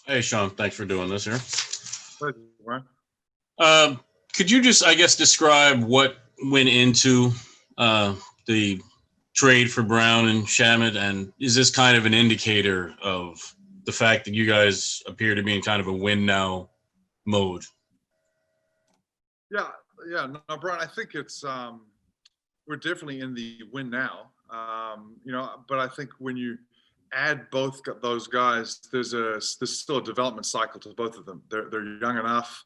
Hey, Sean, thanks for doing this here. Pleasure, Warren. Um, could you just, I guess, describe what went into the trade for Brown and Shamet, and is this kind of an indicator of the fact that you guys appear to be in kind of a win now mode? Yeah, yeah. No, Brian, I think it's we're definitely in the win now. But I think when you add both those guys, there's still a development cycle to both of them. They're young enough.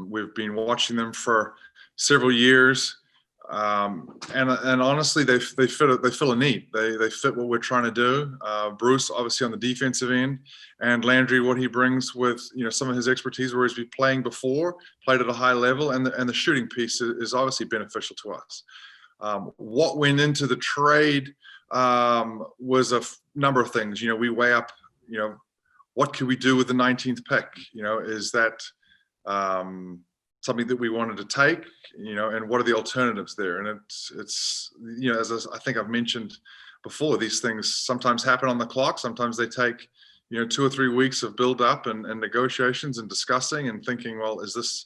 We've been watching them for several years, and honestly, they fill a need. They fit what we're trying to do. Bruce, obviously on the defensive end, and Landry, what he brings with some of his expertise, where he's been playing before, played at a high level, and the shooting piece is obviously beneficial to us. What went into the trade was a number of things. We weigh up, what can we do with the 19th pick? Is that something that we wanted to take? And what are the alternatives there? And it's as I think I've mentioned before, these things sometimes happen on the clock. Sometimes they take 2 or 3 weeks of build up and negotiations and discussing and thinking, well, is this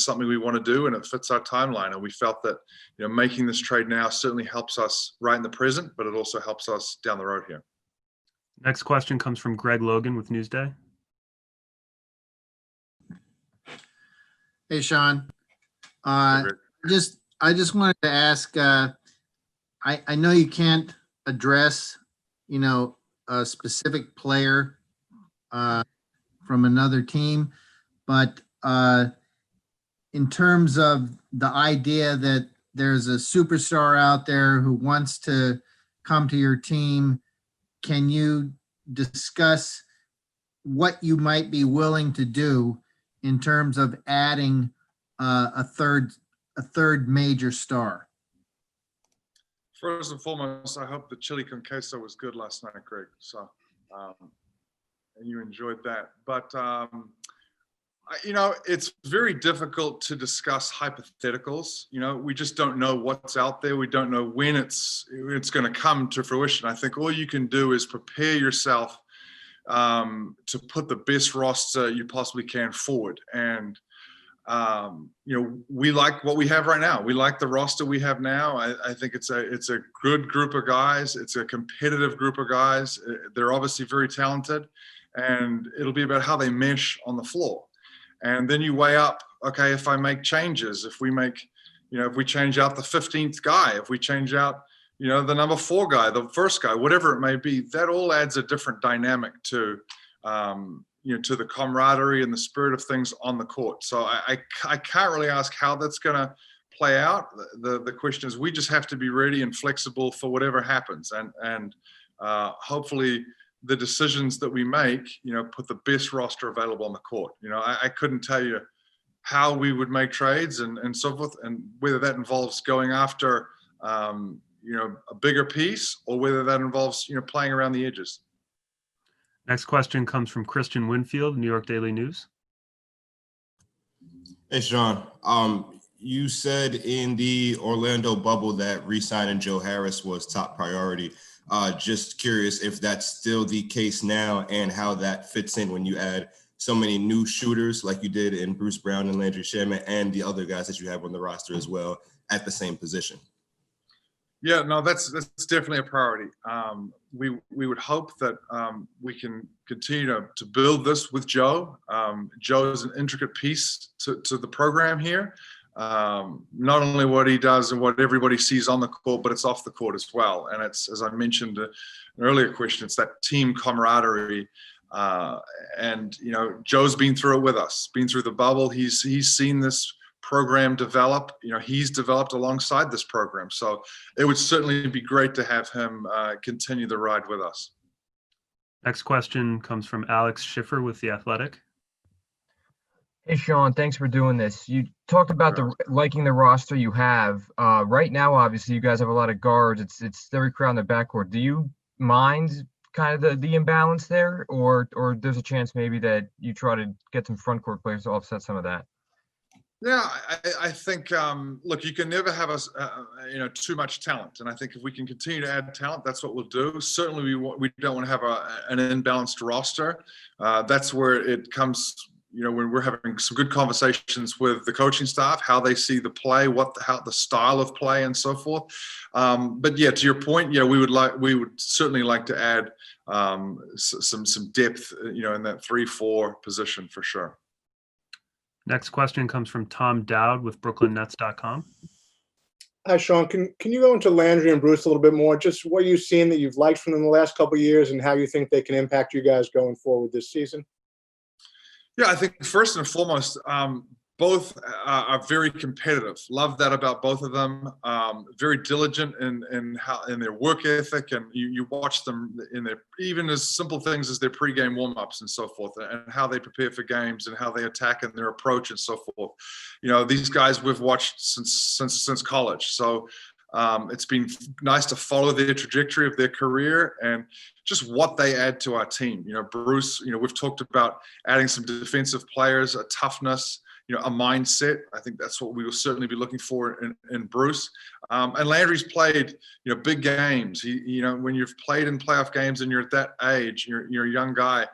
something we want to do? And it fits our timeline. And we felt that, making this trade now certainly helps us right in the present, but it also helps us down the road here. Next question comes from Greg Logan with Newsday. Hey, Sean. I just wanted to ask, I know you can't address, a specific player from another team, but in terms of the idea that there's a superstar out there who wants to come to your team, can you discuss what you might be willing to do in terms of adding a third major star? First and foremost, I hope the chili con queso was good last night, Greg. So, and you enjoyed that. But it's very difficult to discuss hypotheticals. We just don't know what's out there. We don't know when it's going to come to fruition. I think all you can do is prepare yourself to put the best roster you possibly can forward. And we like what we have right now. We like the roster we have now. I think it's a good group of guys. It's a competitive group of guys. They're obviously very talented, and it'll be about how they mesh on the floor. And then you weigh up, okay, if I make changes, if we change out the 15th guy, if we change out, the number 4 guy, the first guy, whatever it may be, that all adds a different dynamic to the camaraderie and the spirit of things on the court. So I can't really ask how that's going to play out. The question is, we just have to be ready and flexible for whatever happens. And hopefully the decisions that we make, put the best roster available on the court. I couldn't tell you how we would make trades and so forth, and whether that involves going after, a bigger piece, or whether that involves, playing around the edges. Next question comes from Christian Winfield, New York Daily News. Hey, Sean. You said in the Orlando bubble that re-signing Joe Harris was top priority. Just curious if that's still the case now, and how that fits in when you add so many new shooters like you did in Bruce Brown and Landry Shamet, and the other guys that you have on the roster as well at the same position. Yeah, no, that's definitely a priority. We would hope that we can continue to build this with Joe. Joe is an intricate piece to the program here. Not only what he does and what everybody sees on the court, but it's off the court as well. And it's, as I mentioned in an earlier question, it's that team camaraderie. And Joe's been through it with us, been through the bubble. He's seen this program develop. He's developed alongside this program. So it would certainly be great to have him continue the ride with us. Next question comes from Alex Schiffer with The Athletic. Hey, Sean, thanks for doing this. You talked about liking the roster you have. Right now, obviously, you guys have a lot of guards. It's very crowded in the backcourt. Do you mind kind of the imbalance there, or there's a chance maybe that you try to get some front court players to offset some of that? Yeah, I think, look, you can never have too much talent. And I think if we can continue to add talent, that's what we'll do. Certainly we don't want to have an imbalanced roster. That's where it comes, when we're having some good conversations with the coaching staff, how they see the play, how the style of play and so forth. But yeah, to your point, yeah, we would certainly like to add some depth, in that 3-4 position for sure. Next question comes from Tom Dowd with BrooklynNets.com. Hi, Sean. Can you go into Landry and Bruce a little bit more? Just what you've seen that you've liked from them the last couple of years and how you think they can impact you guys going forward this season? Yeah, I think first and foremost, both are very competitive. Love that about both of them. Very diligent in their work ethic, and you watch them in their even as simple things as their pregame warm-ups and so forth, and how they prepare for games and how they attack and their approach and so forth. These guys we've watched since college, so it's been nice to follow their trajectory of their career and just what they add to our team. Bruce, we've talked about adding some defensive players, a toughness, a mindset. I think that's what we will certainly be looking for in Bruce. And Landry's played, big games. When you've played in playoff games and you're at that age, you're a young guy,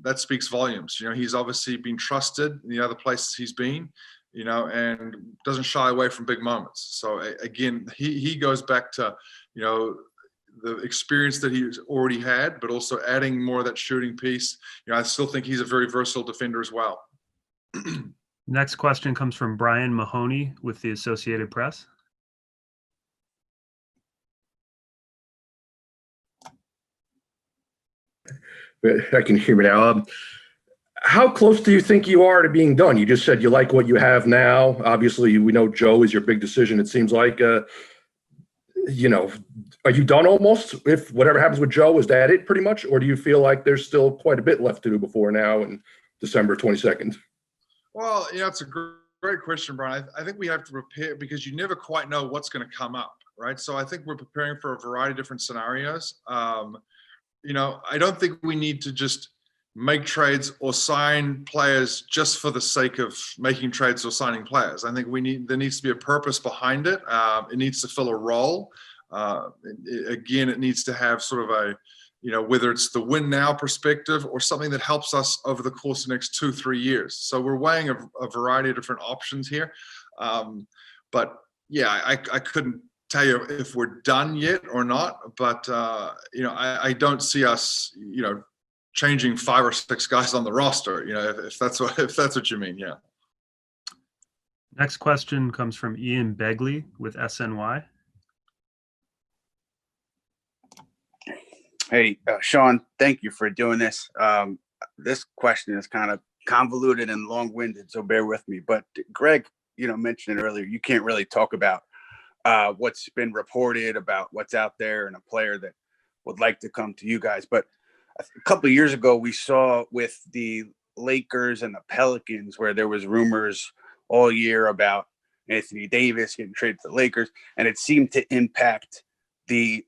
that speaks volumes. He's obviously been trusted in the other places he's been, and doesn't shy away from big moments. So again, he goes back to, the experience that he's already had, but also adding more of that shooting piece. I still think he's a very versatile defender as well. Next question comes from Brian Mahoney with the Associated Press. I can hear me now. How close do you think you are to being done? You just said you like what you have now. Obviously, we know Joe is your big decision. It seems like, are you done almost? If whatever happens with Joe, is that it pretty much? Or do you feel like there's still quite a bit left to do before now and December 22nd? Well, it's a great question, Brian. I think we have to prepare because you never quite know what's going to come up, right? So I think we're preparing for a variety of different scenarios. I don't think we need to just make trades or sign players just for the sake of making trades or signing players. I think there needs to be a purpose behind it. It needs to fill a role. Again, it needs to have sort of a, whether it's the win now perspective or something that helps us over the course of the next 2-3 years. So we're weighing a variety of different options here. But yeah, I couldn't tell you if we're done yet or not, but I don't see us, changing 5 or 6 guys on the roster, if that's what you mean. Yeah. Next question comes from Ian Begley with SNY. Hey, Sean, thank you for doing this. This question is kind of convoluted and long-winded, so bear with me. But Greg, mentioned it earlier, you can't really talk about what's been reported about what's out there and a player that would like to come to you guys. But a couple of years ago, we saw with the Lakers and the Pelicans where there was rumors all year about Anthony Davis getting traded to the Lakers, and it seemed to impact the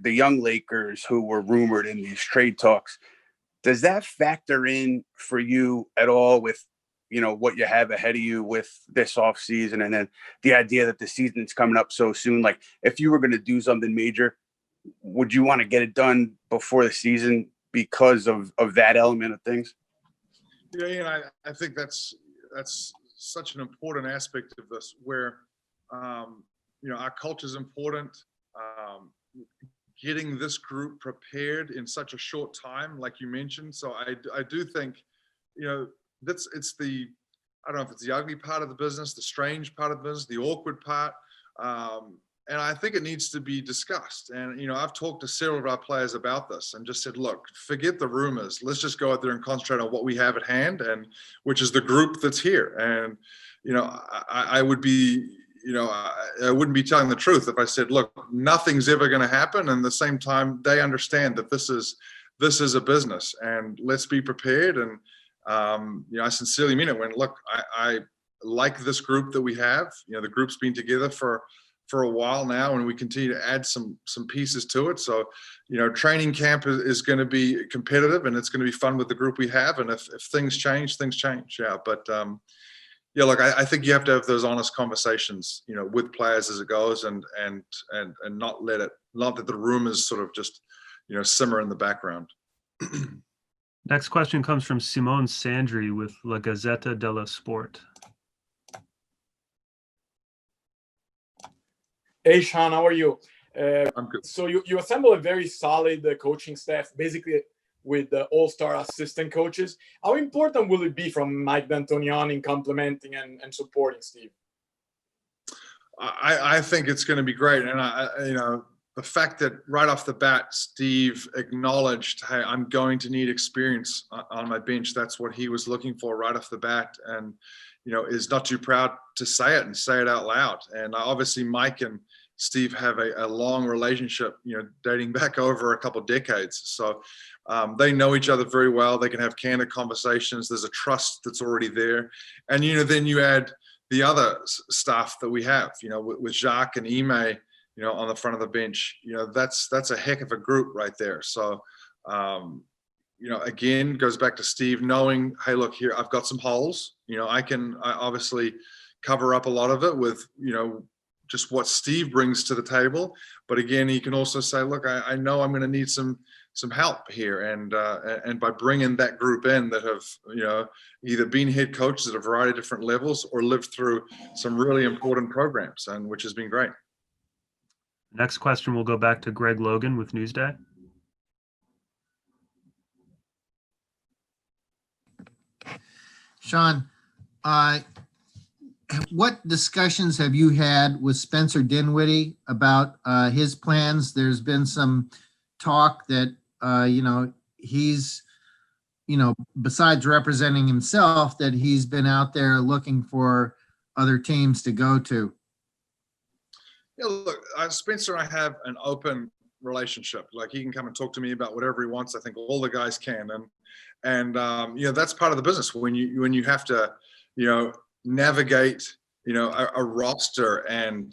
young Lakers who were rumored in these trade talks. Does that factor in for you at all with, what you have ahead of you with this offseason and then the idea that the season's coming up so soon? Like, if you were going to do something major, would you want to get it done before the season because of that element of things? Yeah, I think that's such an important aspect of this where, our culture is important. Getting this group prepared in such a short time, like you mentioned. So I do think, it's the, I don't know if it's the ugly part of the business, the strange part of the business, the awkward part. And I think it needs to be discussed. And, I've talked to several of our players about this and just said, look, forget the rumors. Let's just go out there and concentrate on what we have at hand, and which is the group that's here. And, I would be, I wouldn't be telling the truth if I said, look, nothing's ever going to happen. And at the same time, they understand that this is a business, and let's be prepared. And, I sincerely mean it when, look, I like this group that we have. The group's been together for a while now, and we continue to add some pieces to it. So, training camp is going to be competitive, and it's going to be fun with the group we have. And if things change, things change. Yeah. But, yeah, look, I think you have to have those honest conversations, with players as it goes, and not that the rumors sort of just, simmer in the background. Next question comes from Simone Sandri with La Gazzetta dello Sport. Hey, Sean, how are you? I'm good. So you assemble a very solid coaching staff, basically with the all-star assistant coaches. How important will it be from Mike D'Antonioni in complementing and supporting Steve? I think it's going to be great. And the fact that right off the bat, Steve acknowledged, hey, I'm going to need experience on my bench. That's what he was looking for right off the bat. And, is not too proud to say it and say it out loud. And obviously Mike and Steve have a long relationship, dating back over a couple of decades. So they know each other very well. They can have candid conversations. There's a trust that's already there. And, then you add the other staff that we have, with Jacques and Ime, on the front of the bench, that's a heck of a group right there. So, again, goes back to Steve knowing, hey, look here, I've got some holes, I obviously cover up a lot of it with, just what Steve brings to the table. But again, he can also say, look, I know I'm going to need some help here. And by bringing that group in that have, either been head coaches at a variety of different levels or lived through some really important programs, and which has been great. Next question will go back to Greg Logan with Newsday. Sean, what discussions have you had with Spencer Dinwiddie about his plans? There's been some talk that, he's, besides representing himself, that he's been out there looking for other teams to go to. Yeah, look, Spencer and I have an open relationship. Like, he can come and talk to me about whatever he wants. I think all the guys can, and that's part of the business when you have to, navigate, a roster and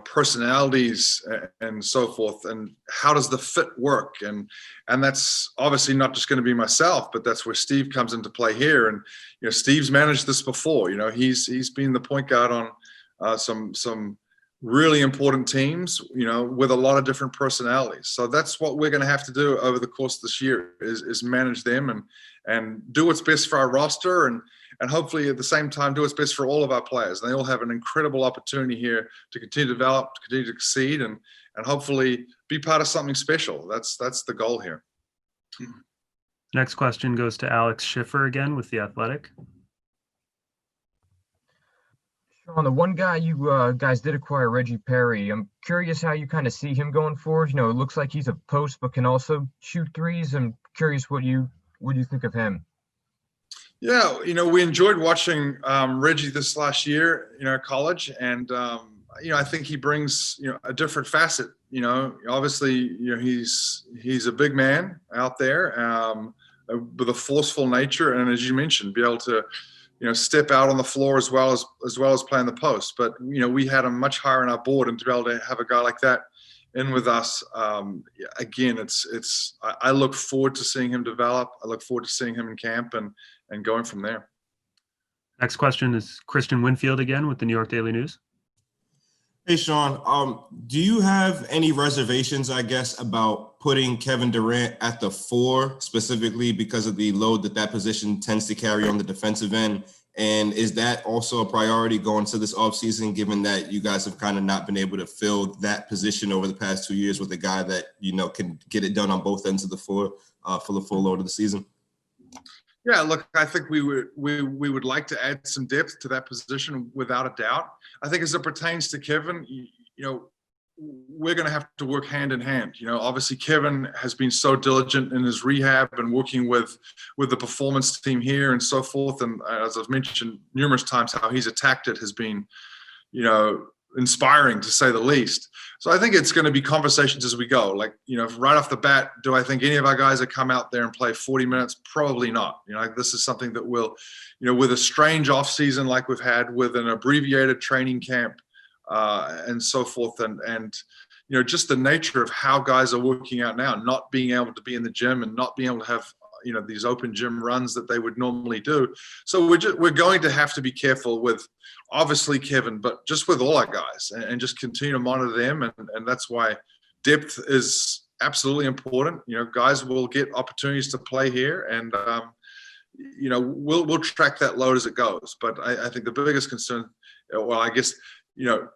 personalities and so forth, and how does the fit work, and that's obviously not just going to be myself, but that's where Steve comes into play here. And Steve's managed this before. He's been the point guard on some really important teams, with a lot of different personalities. So that's what we're going to have to do over the course of this year is manage them and do what's best for our roster, and hopefully at the same time do what's best for all of our players. They all have an incredible opportunity here to continue to develop, to continue to succeed, and hopefully be part of something special. That's the goal here. Next question goes to Alex Schiffer again with The Athletic. Sean, the one guy you guys did acquire, Reggie Perry. I'm curious how you kind of see him going forward. It looks like he's a post, but can also shoot threes. I'm curious what you think of him. Yeah, we enjoyed watching Reggie this last year, at college, and I think he brings a different facet. Obviously, he's a big man out there with a forceful nature, and as you mentioned, be able to step out on the floor as well as play in the post. But we had him much higher on our board, and to be able to have a guy like that in with us, again, I look forward to seeing him develop. I look forward to seeing him in camp and going from there. Next question is Christian Winfield again with the New York Daily News. Hey, Sean, do you have any reservations, I guess, about putting Kevin Durant at the 4, specifically because of the load that position tends to carry on the defensive end? And is that also a priority going to this offseason, given that you guys have kind of not been able to fill that position over the past 2 years with a guy that, can get it done on both ends of the floor for the full load of the season? Yeah, look, I think we would like to add some depth to that position without a doubt. I think as it pertains to Kevin, we're going to have to work hand in hand. Obviously Kevin has been so diligent in his rehab and working with the performance team here and so forth. And as I've mentioned numerous times, how he's attacked it has been, inspiring to say the least. So I think it's going to be conversations as we go. Like, right off the bat, do I think any of our guys that come out there and play 40 minutes? Probably not. This is something that will, with a strange off season like we've had, with an abbreviated training camp and so forth, and just the nature of how guys are working out now, not being able to be in the gym and not being able to have these open gym runs that they would normally do. So we're going to have to be careful with, obviously, Kevin, but just with all our guys, and just continue to monitor them. And that's why depth is absolutely important. Guys will get opportunities to play here, and we'll track that load as it goes. But I think the biggest concern, well, I guess,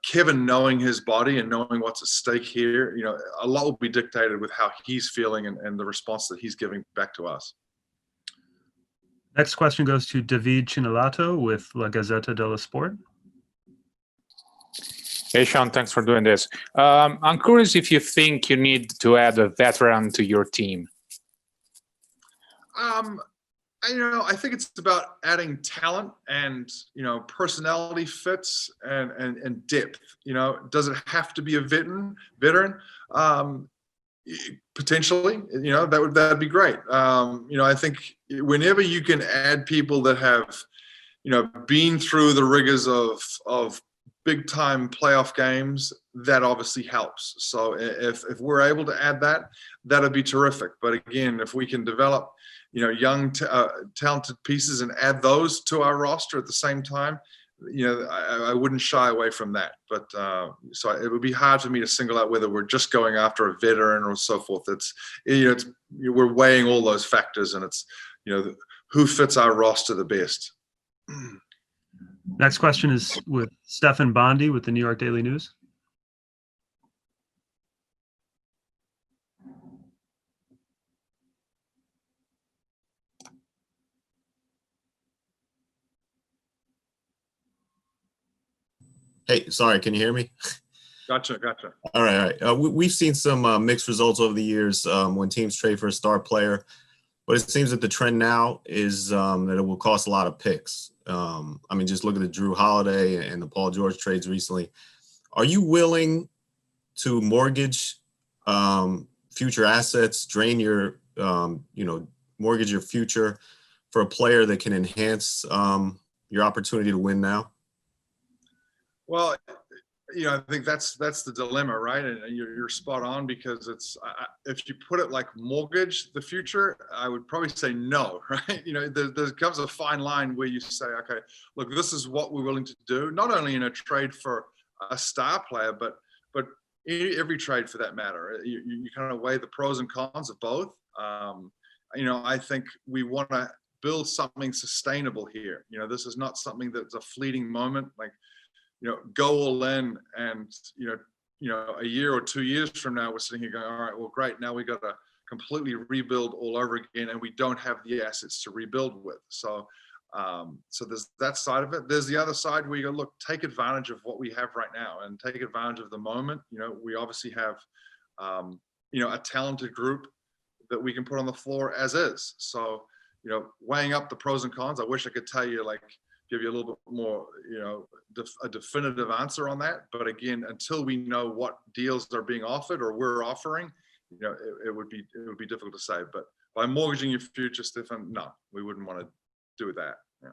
Kevin knowing his body and knowing what's at stake here, a lot will be dictated with how he's feeling and the response that he's giving back to us. Next question goes to David Chinelato with La Gazzetta dello Sport. Hey, Sean, thanks for doing this. I'm curious if you think you need to add a veteran to your team. I think it's about adding talent and, personality fits and depth. Does it have to be a veteran? Potentially, that'd be great. I think whenever you can add people that have, been through the rigors of big time playoff games, that obviously helps. So if we're able to add that, that'd be terrific. But again, if we can develop young, talented pieces and add those to our roster at the same time, I wouldn't shy away from that. But so it would be hard for me to single out whether we're just going after a veteran or so forth. We're weighing all those factors, and it's, who fits our roster the best. Next question is with Stefan Bondi with the New York Daily News. Hey, sorry, can you hear me? Gotcha. All right. We've seen some mixed results over the years when teams trade for a star player, but it seems that the trend now is that it will cost a lot of picks. Just look at the Drew Holiday and the Paul George trades recently. Are you willing to mortgage future assets, drain your, mortgage your future for a player that can enhance your opportunity to win now? Well, I think that's the dilemma, right? And you're spot on, because it's, if you put it like mortgage the future, I would probably say no, right? There comes a fine line where you say, okay, look, this is what we're willing to do, not only in a trade for a star player, but every trade for that matter. You kind of weigh the pros and cons of both. I think we want to build something sustainable here. This is not something that's a fleeting moment, like, go all in, and a year or 2 years from now, we're sitting here going, all right, well, great, now we got to completely rebuild all over again, and we don't have the assets to rebuild with. So there's that side of it. There's the other side where you go, look, take advantage of what we have right now and take advantage of the moment. We obviously have a talented group that we can put on the floor as is. So weighing up the pros and cons, I wish I could tell you, give you a little bit more, a definitive answer on that. But again, until we know what deals are being offered or we're offering, it would be difficult to say. But by mortgaging your future, Stefan, no, we wouldn't want to do that. Yeah.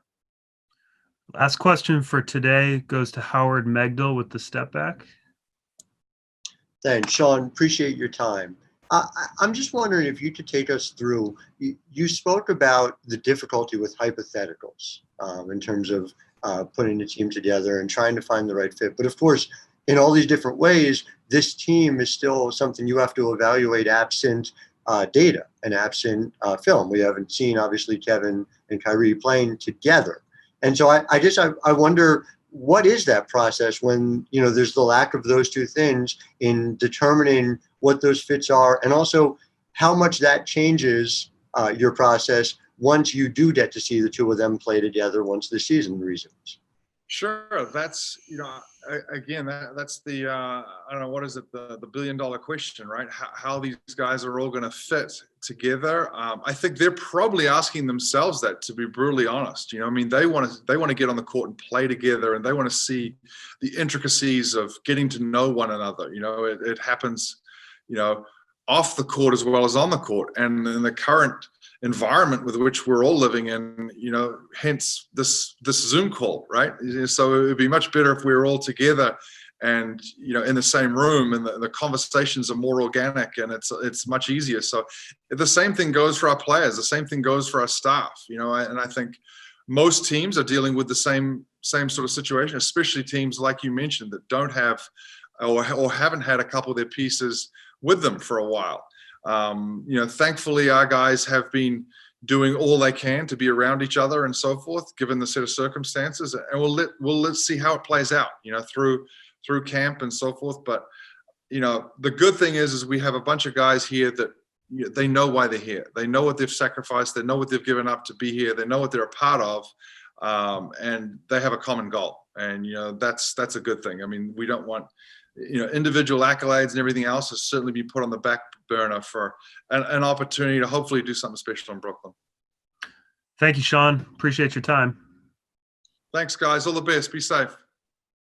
Last question for today goes to Howard Megdal with the Step Back. Thanks, Sean. Appreciate your time. I'm just wondering if you could take us through, you spoke about the difficulty with hypotheticals in terms of putting the team together and trying to find the right fit. But of course, in all these different ways, this team is still something you have to evaluate absent data and absent film. We haven't seen, obviously, Kevin and Kyrie playing together. And so I guess I wonder, what is that process when, there's the lack of those two things in determining what those fits are, and also how much that changes your process once you do get to see the two of them play together once the season resumes? Sure. That's, again, that's the, I don't know, what is it? The $1 billion question, right? How these guys are all going to fit together. I think they're probably asking themselves that, to be brutally honest. They want to get on the court and play together, and they want to see the intricacies of getting to know one another. It happens, off the court as well as on the court, and in the current environment with which we're all living in, hence this Zoom call, right? So it would be much better if we were all together and in the same room, and the conversations are more organic, and it's much easier. So the same thing goes for our players. The same thing goes for our staff. And I think most teams are dealing with the same sort of situation, especially teams like you mentioned that don't have or haven't had a couple of their pieces with them for a while. Thankfully, our guys have been doing all they can to be around each other and so forth, given the set of circumstances. And let's see how it plays out, through camp and so forth. But the good thing is we have a bunch of guys here that they know why they're here. They know what they've sacrificed. They know what they've given up to be here. They know what they're a part of, and they have a common goal. And that's a good thing. I mean, we don't want individual accolades and everything else to certainly be put on the back burner for an opportunity to hopefully do something special in Brooklyn. Thank you, Sean. Appreciate your time. Thanks, guys. All the best. Be safe.